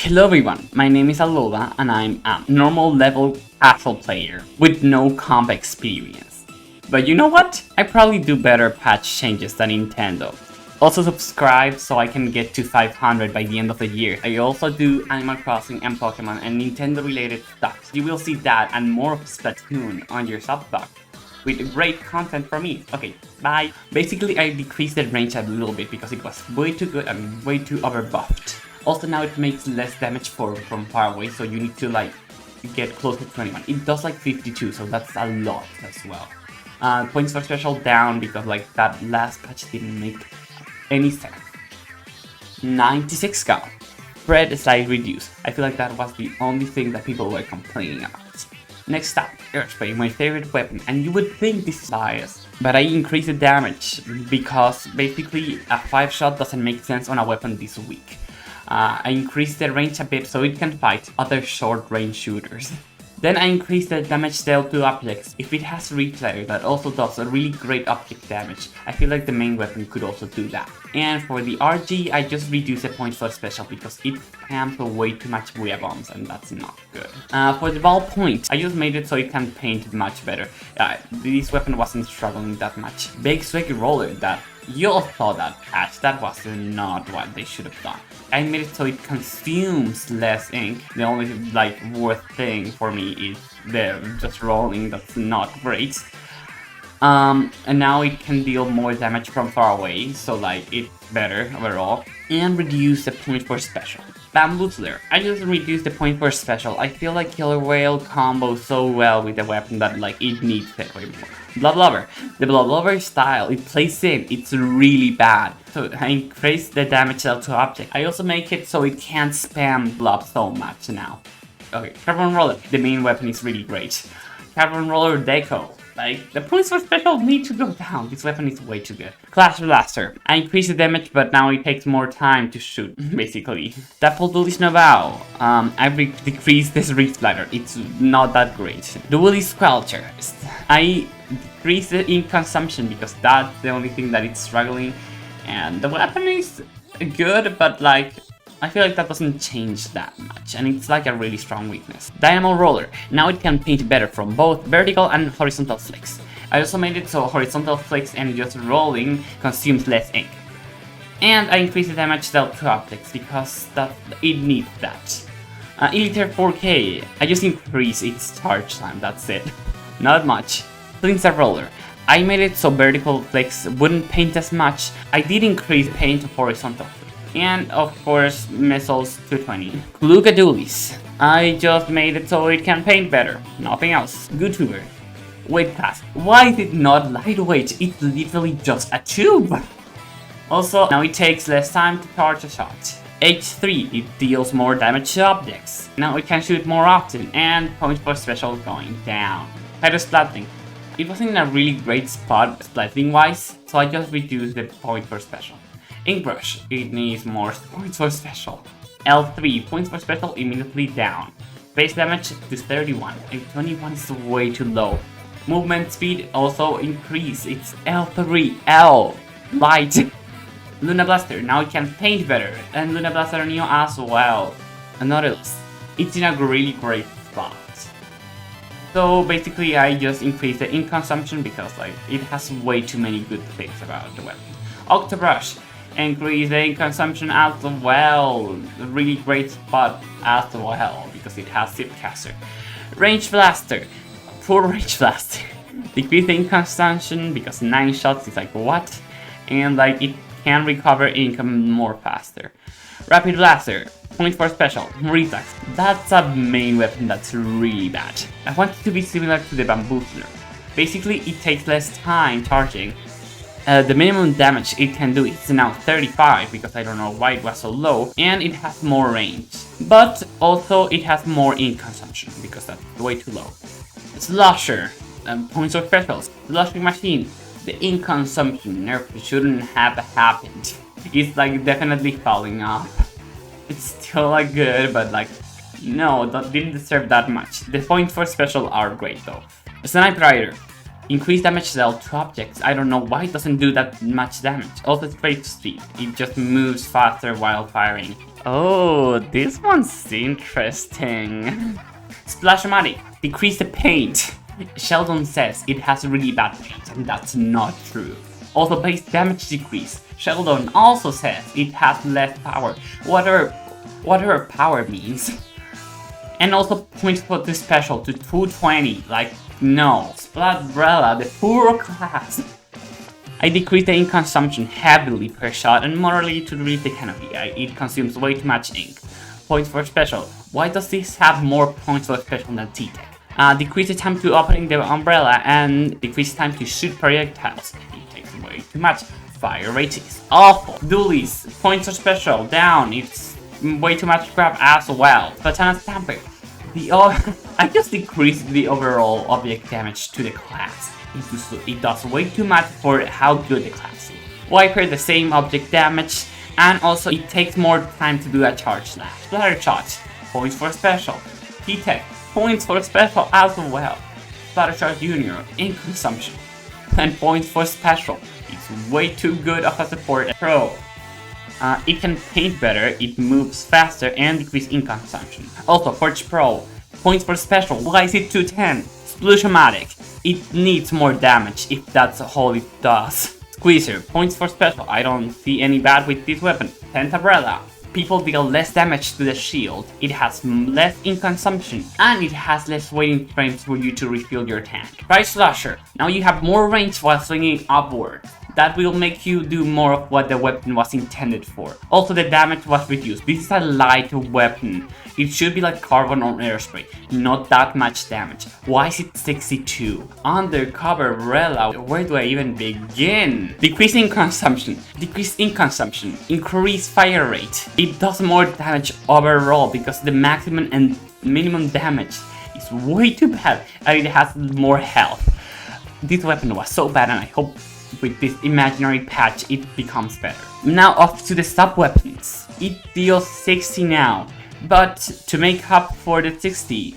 Hello everyone, my name is Alola and I'm a normal level casual player with no comp experience. But you know what? I probably do better patch changes than Nintendo. Also subscribe so I can get to 500 by the end of the year. I also do Animal Crossing and Pokemon and Nintendo related stuff. You will see that and more of Splatoon on your subbox with great content from me. Okay, bye. Basically I decreased the range a little bit because it was way too good and way too overbuffed. Also now it makes less damage from far away, so you need to like get close to 21. It does like 52, so that's a lot as well. Points for special down because like that last patch didn't make any sense. 96 scout. Spread slightly reduced. I feel like that was the only thing that people were complaining about. Next up, Aerospray, my favorite weapon, and you would think this is biased, but I increased the damage because basically a 5-shot doesn't make sense on a weapon this weak. I increased the range a bit so it can fight other short-range shooters. Then I increased the damage dealt to objects. If it has REEF-LUX that also does a really great object damage, I feel like the main weapon could also do that. And for the RG, I just reduced the points for special because it spams way too much Booyah Bombs and that's not good. For the Ballpoint, I just made it so it can paint much better. This weapon wasn't struggling that much. Big Swig Roller, that you all saw that patch, that was not what they should have done. I made it so it consumes less ink. The only like worth thing for me is the just rolling, that's not great. And now it can deal more damage from far away, so like it's better overall. And reduce the point for special. Bamboozler. I just reduced the point for special. I feel like Killer Whale combos so well with the weapon that like it needs it way more. Bloblobber. The Bloblobber style, it plays in, it's really bad. So I increased the damage dealt to object. I also make it so it can't spam blob so much now. Okay, Carbon Roller. The main weapon is really great. Carbon Roller Deco. Like, the points for special need to go down. This weapon is way too good. Clash Blaster. I increased the damage, but now it takes more time to shoot, basically. Dapple noveau. I've decreased this REEF-LUX. It's not that great. Dualie Squelchers. I decreased the ink consumption because that's the only thing that it's struggling. And the weapon is good, but like, I feel like that doesn't change that much, and it's like a really strong weakness. Dynamo Roller. Now it can paint better from both vertical and horizontal flicks. I also made it so horizontal flicks and just rolling consumes less ink. And I increased the damage dealt to objects because it needs that. Eliter 4K. I just increased its charge time, that's it. Not much. Flingza Roller. I made it so vertical flicks wouldn't paint as much. I did increase paint of horizontal. And of course, missiles 220. Glooga Dualies. I just made it so it can paint better. Nothing else. Gootuber. Weight class. Why is it not lightweight? It's literally just a tube. Also, now it takes less time to charge a shot. H3. It deals more damage to objects. Now it can shoot more often, and points for special going down. Hydra splatling. It wasn't in a really great spot splatling wise, so I just reduced the point for special. Inkbrush, it needs more points for special. L3, points for special immediately down. Base damage to 31, and 21 is way too low. Movement speed also increase, it's L3, L, light. Luna Blaster, now it can paint better, and Luna Blaster Neo as well. And Nautilus, it's in a really great spot. So basically I just increased the ink consumption because like it has way too many good things about the weapon. Octobrush. Increase the ink consumption as well. A really great spot as well because it has Zipcaster. Range Blaster. Full Range Blaster. Decrease the ink consumption because 9 shots is like what? And like it can recover ink more faster. Rapid Blaster. Point for special. REEF-LUX. That's a main weapon that's really bad. I want it to be similar to the Bamboozler. Basically it takes less time charging. The minimum damage it can do is now 35 because I don't know why it was so low, and it has more range. But also it has more ink consumption because that's way too low. Slosher, points of specials. Sloshing Machine, the ink consumption nerf shouldn't have happened. It's like definitely falling off. It's still like good, but like no, that didn't deserve that much. The points for special are great though. Snipewriter. Increased damage dealt to objects. I don't know why it doesn't do that much damage. Also, it's great speed. It just moves faster while firing. Oh, this one's interesting. Splash-O-MATIC, decrease the paint. Sheldon says it has really bad paint, and that's not true. Also base damage decrease. Sheldon also says it has less power, whatever power means. And also points for the special to 220, like no. Tenta Brella, the poor class. I decrease the ink consumption heavily per shot and moderately to reduce the canopy. It consumes way too much ink. Points for special. Why does this have more points for special than T-Tech? Decrease the time to opening the umbrella and decrease time to shoot projectiles. It takes way too much. Fire rate is awful. Dualies, points for special, down. It's way too much crap as well. Splatana Stamper. I just decreased the overall object damage to the class. It does way too much for how good the class is. Wiper, the same object damage, and also it takes more time to do a charge slash. Splattershot, points for special. T-Tech, points for special as well. Splattershot Jr, ink consumption, and points for special. It's way too good of a support. Pro. It can paint better, it moves faster, and decrease ink consumption. Also, Forge Pro, points for special. Why is it 210? Sloshing-O-MATIC, it needs more damage if that's all it does. Squeezer, points for special. I don't see any bad with this weapon. Tenta Brella, people deal less damage to the shield. It has less ink consumption, and it has less waiting frames for you to refill your tank. Try Slosher, now you have more range while swinging upward. That will make you do more of what the weapon was intended for. Also, the damage was reduced. This is a light weapon. It should be like carbon or aerospray, not that much damage. Why is it 62? Undercover Brella, where do I even begin? Decrease ink consumption, decrease ink consumption, increase fire rate. It does more damage overall because the maximum and minimum damage is way too bad and it has more health. This weapon was so bad and I hope with this imaginary patch it becomes better. Now off to the sub-weapons. It deals 60 now, but to make up for the 60,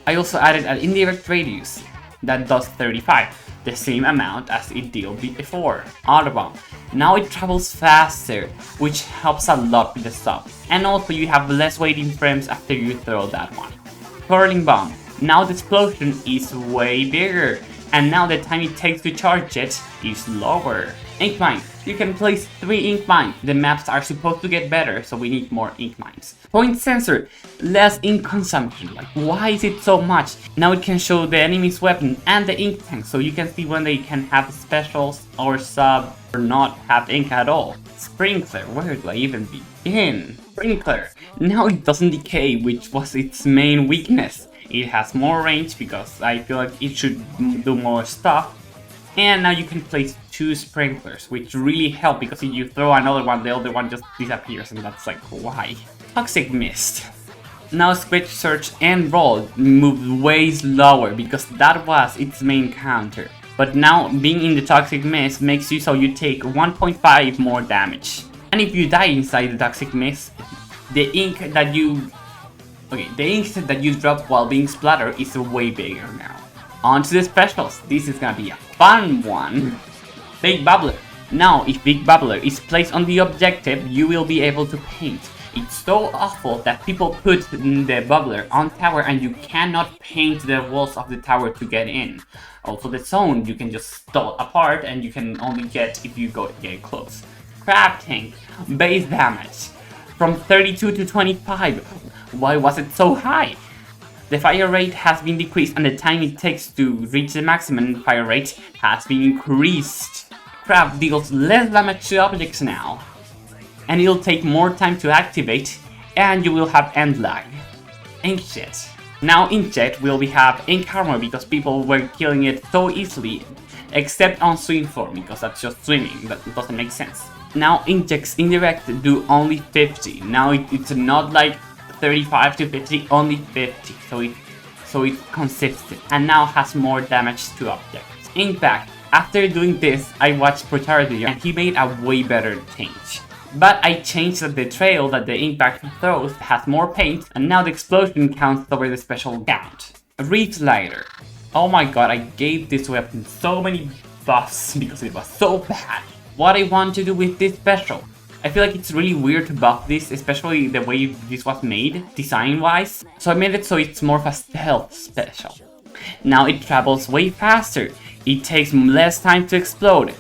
I also added an indirect radius that does 35, the same amount as it dealt before. Autobomb. Now it travels faster, which helps a lot with the sub. And also you have less waiting frames after you throw that one. Curling Bomb. Now the explosion is way bigger. And now the time it takes to charge it is lower. Ink Mine. You can place 3 ink mines. The maps are supposed to get better, so we need more ink mines. Point Sensor. Less ink consumption. Like, why is it so much? Now it can show the enemy's weapon and the ink tank, so you can see when they can have specials or sub or not have ink at all. Sprinkler. Where do I even begin? Sprinkler. Now it doesn't decay, which was its main weakness. It has more range because I feel like it should do more stuff. And now you can place 2 sprinklers, which really help because if you throw another one, the other one just disappears and that's like, why? Toxic Mist. Now Squid Search and Roll move way slower because that was its main counter. But now being in the Toxic Mist makes you so you take 1.5 more damage. And if you die inside the Toxic Mist, the ink that you drop while being splattered is way bigger now. On to the specials. This is gonna be a fun one. Big Bubbler. Now, if Big Bubbler is placed on the objective, you will be able to paint. It's so awful that people put the bubbler on tower and you cannot paint the walls of the tower to get in. Also the zone, you can just stall apart and you can only get if you get close. Crab Tank. Base damage. From 32 to 25. Why was it so high? The fire rate has been decreased and the time it takes to reach the maximum fire rate has been increased. Crab deals less damage to objects now. And it'll take more time to activate and you will have end lag. Inkjet. Now Inkjet will have ink armor because people were killing it so easily. Except on swing form because that's just swimming, that doesn't make sense. Now Inkjet's indirect do only 50. Now it's not like 35 to 50, only 50, so it's consistent, and now has more damage to objects. Impact. After doing this, I watched Protardia and he made a way better change. But I changed the trail that the impact throws has more paint, and now the explosion counts over the special count. REEF-LUX. Oh my god, I gave this weapon so many buffs because it was so bad. What I want to do with this special? I feel like it's really weird to buff this, especially the way this was made, design-wise. So I made it so it's more of a stealth special. Now it travels way faster, it takes less time to explode.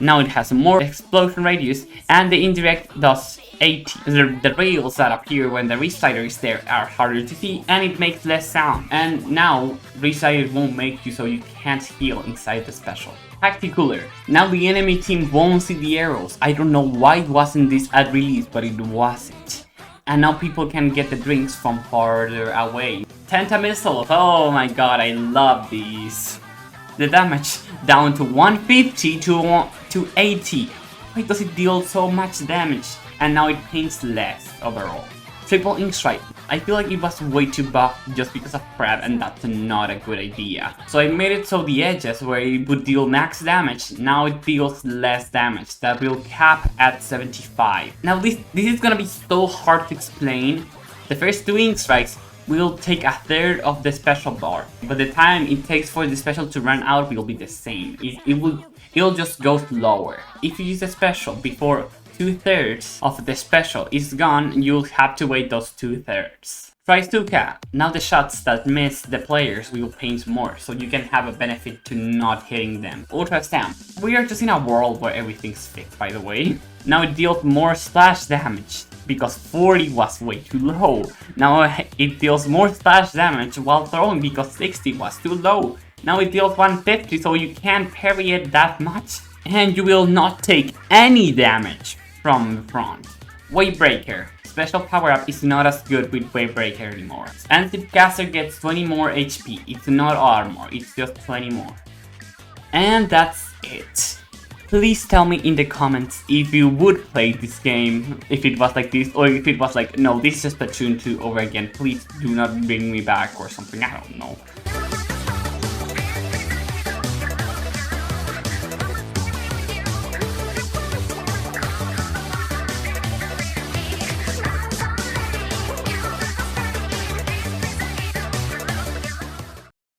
Now it has more explosion radius, and the indirect does 80. The rails that appear when the reslider is there are harder to see, and it makes less sound. And now reslider won't make you so you can't heal inside the special. Tacticooler. Now the enemy team won't see the arrows. I don't know why it wasn't this at release, but it wasn't. And now people can get the drinks from farther away. Tenta missiles. Oh my god, I love these. The damage down to 150 to 80. Why does it deal so much damage? And now it paints less overall. Triple ink stripe. I feel like it was way too buffed just because of prep, and that's not a good idea. So I made it so the edges where it would deal max damage, now it deals less damage. That will cap at 75. Now this is gonna be so hard to explain. The first 2 ink strikes will take a third of the special bar, but the time it takes for the special to run out will be the same. It'll just go slower. If you use a special before 2/3 of the special is gone, you'll have to wait those 2/3. Trizooka. Now the shots that miss the players will paint more, so you can have a benefit to not hitting them. Ultra Stamp. We are just in a world where everything's fixed, by the way. Now it deals more splash damage, because 40 was way too low. Now it deals more splash damage while throwing because 60 was too low. Now it deals 150, so you can't parry it that much, and you will not take any damage from the front. Wave Breaker. Special power-up is not as good with Wave Breaker anymore. Anti-Caster gets 20 more HP. It's not armor, it's just 20 more. And that's it. Please tell me in the comments if you would play this game if it was like this, or if it was like, no, this is Splatoon 2 over again. Please do not bring me back or something, I don't know.